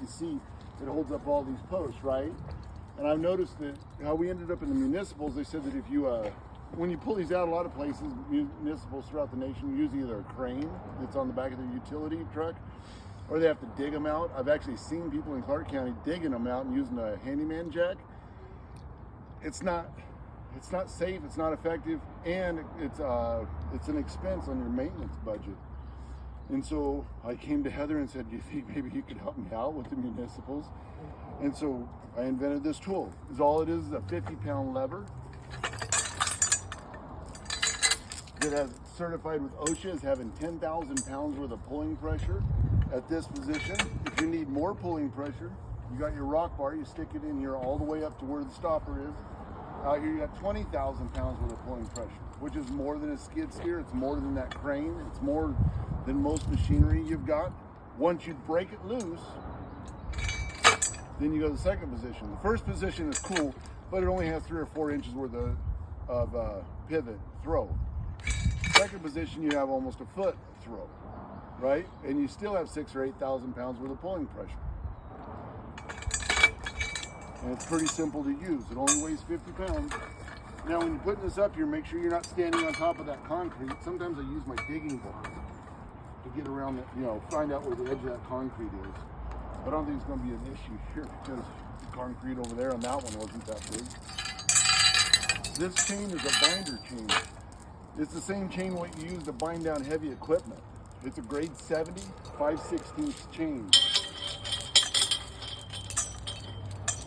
seat that holds up all these posts, right? And I've noticed that how we ended up in the municipals, they said that if you, when you pull these out, a lot of places, municipals throughout the nation, use either a crane that's on the back of their utility truck, or they have to dig them out. I've actually seen people in Clark County digging them out and using a handyman jack. It's not safe, it's not effective, and it's an expense on your maintenance budget. And so I came to Heather and said, do you think maybe you could help me out with the municipals? And so I invented this tool. All it is a 50-pound lever that has certified with OSHA as having 10,000 pounds worth of pulling pressure at this position. If you need more pulling pressure, you got your rock bar, you stick it in here all the way up to where the stopper is. Out here you got 20,000 pounds worth of pulling pressure, which is more than a skid steer, it's more than that crane, it's more than most machinery you've got. Once you break it loose, then you go to the second position. The first position is cool, but it only has 3 or 4 inches worth of pivot throw. Second position, you have almost a foot throw, right? And you still have 6,000 or 8,000 pounds worth of pulling pressure. And it's pretty simple to use. It only weighs 50 pounds. Now, when you're putting this up here, make sure you're not standing on top of that concrete. Sometimes I use my digging board to get around that, find out where the edge of that concrete is. But I don't think it's going to be an issue here because the concrete over there on that one wasn't that big. This chain is a binder chain. It's the same chain what you use to bind down heavy equipment. It's a grade 70, 5/16 chain.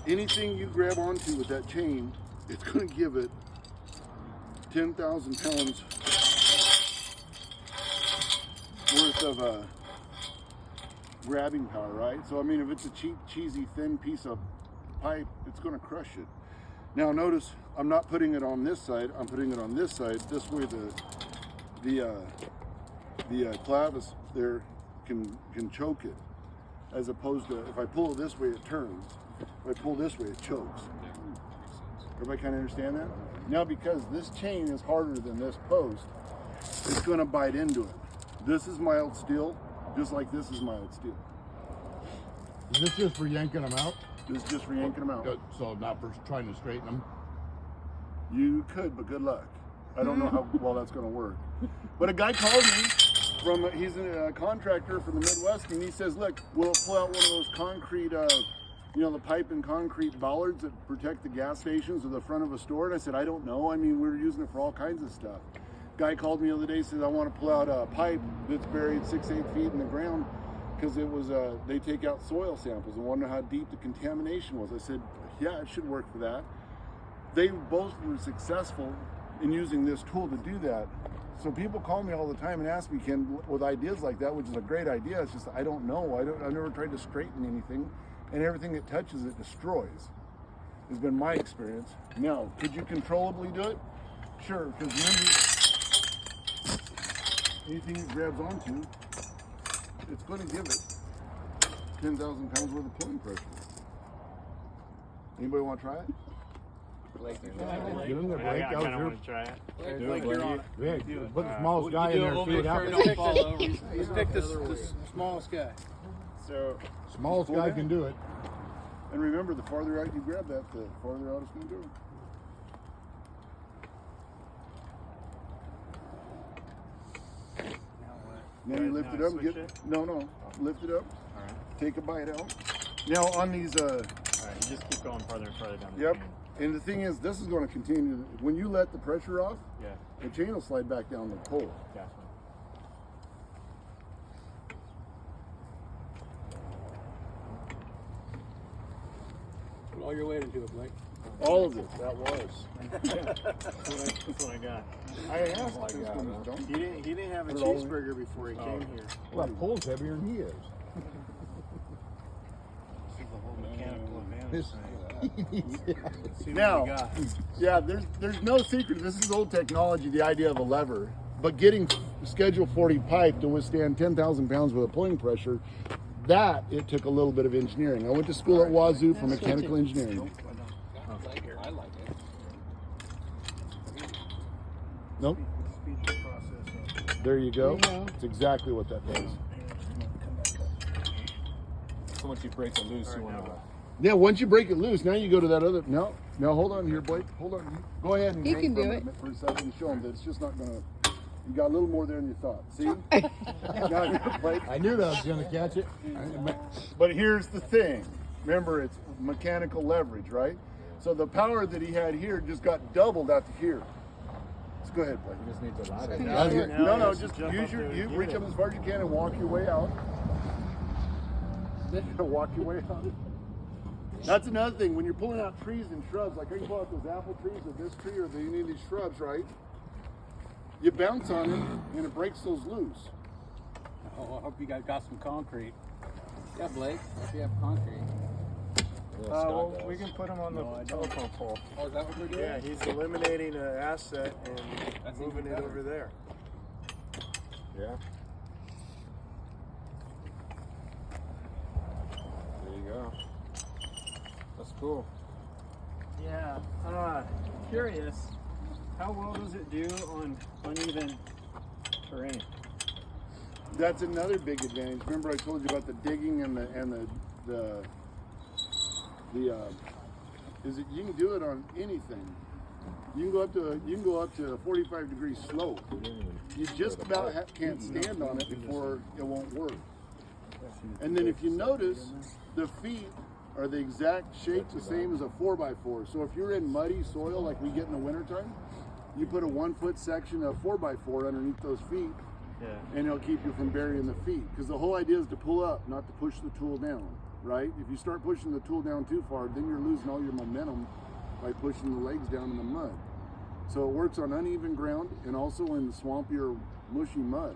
Anything you grab onto with that chain, it's going to give it 10,000 pounds worth of grabbing power, right? So, I mean, if it's a cheap, cheesy, thin piece of pipe, it's going to crush it. Now, notice I'm not putting it on this side. I'm putting it on this side. This way, the clavis there can choke it, as opposed to if I pull it this way, it turns. If I pull this way, it chokes. Everybody kind of understand that? Now, because this chain is harder than this post, it's going to bite into it. This is mild steel, just like this is mild steel. Is this just for yanking them out? This is just for yanking them out. So not for trying to straighten them? You could, but good luck. I don't know how well that's going to work. But a guy called me he's a contractor from the Midwest, and he says, look, we'll pull out one of those concrete, the pipe and concrete bollards that protect the gas stations or the front of a store. And I said, I don't know. I mean, we're using it for all kinds of stuff. Guy called me the other day, says, I want to pull out a pipe that's buried 6-8 feet in the ground because it was, they take out soil samples and wonder how deep the contamination was. I said, yeah, it should work for that. They both were successful in using this tool to do that. So people call me all the time and ask me, Ken, with ideas like that, which is a great idea. It's just, I don't know. I've never tried to straighten anything, and everything that touches it destroys. Has been my experience. Now, could you controllably do it? Sure, because remember, anything it grabs onto, it's going to give it 10,000 pounds worth of pulling pressure. Anybody want to try it? Get in there, Blake. I kind of want to try it. Do it, Blake. Put the smallest guy in there and see what happens. Let's pick the smallest guy. So, Smallest guy can do it. and remember, the farther out you grab that, the farther out it's going to go. Now you lift it up and lift it up. All right. Take a bite out. Now on these, All right, you just keep going farther and farther down the yep. chain. And the thing is, this is going to continue. When you let the pressure off, Yeah, the chain will slide back down the pole. gotcha. Put all your weight into it, Blake. All of it. That was. That's what I got. I asked if this one was done. He didn't have a Put it all in. cheeseburger before he came here. Well, that pole's heavier than he is. This is the whole mechanical This- See Now, what we got. yeah, there's no secret. This is old technology, the idea of a lever. But getting Schedule 40 pipe to withstand 10,000 pounds worth of pulling pressure, that it took a little bit of engineering. I went to school at Wazoo for mechanical engineering. I like it. Nope. Speed the process up. There you go. It's exactly what that does. So once you break it loose, you want to. Yeah, once you break it loose, now you go to that other. No, hold on here, Blake. Hold on. Go ahead and You hang can do from it. For a second and show them that it's just not gonna. You got a little more there than you thought. See? Now, Blake. I knew that was going to catch it. But here's the thing. Remember, it's mechanical leverage, right? So the power that he had here just got doubled out to here. Let's go ahead, Blake. You just need to ladder. No, just use you reach up as far as you can and walk your way out. Walk your way out. That's another thing. When you're pulling out trees and shrubs, like I can pull out those apple trees or this tree or any of these shrubs, right? You bounce on it and it breaks those loose. Oh, I hope you guys got some concrete. Yeah, Blake. If you have concrete. Well, we can put him on the telephone pole. Oh, is that what we're doing? Yeah, he's eliminating an asset and That's moving even it better. over there. Yeah. There you go. That's cool. Yeah. Curious. How well does it do on uneven terrain? That's another big advantage. Remember I told you about the digging and the is it you can do it on anything. You can go up to a 45-degree slope. You just about can't stand on it before it won't work. And then if you notice, the feet are the exact shape, the same as a 4x4. So if you're in muddy soil like we get in the wintertime, you put a 1-foot section of 4x4 underneath those feet, and it'll keep you from burying the feet. Because the whole idea is to pull up, not to push the tool down, right? If you start pushing the tool down too far, then you're losing all your momentum by pushing the legs down in the mud. So it works on uneven ground and also in the swampy or mushy mud.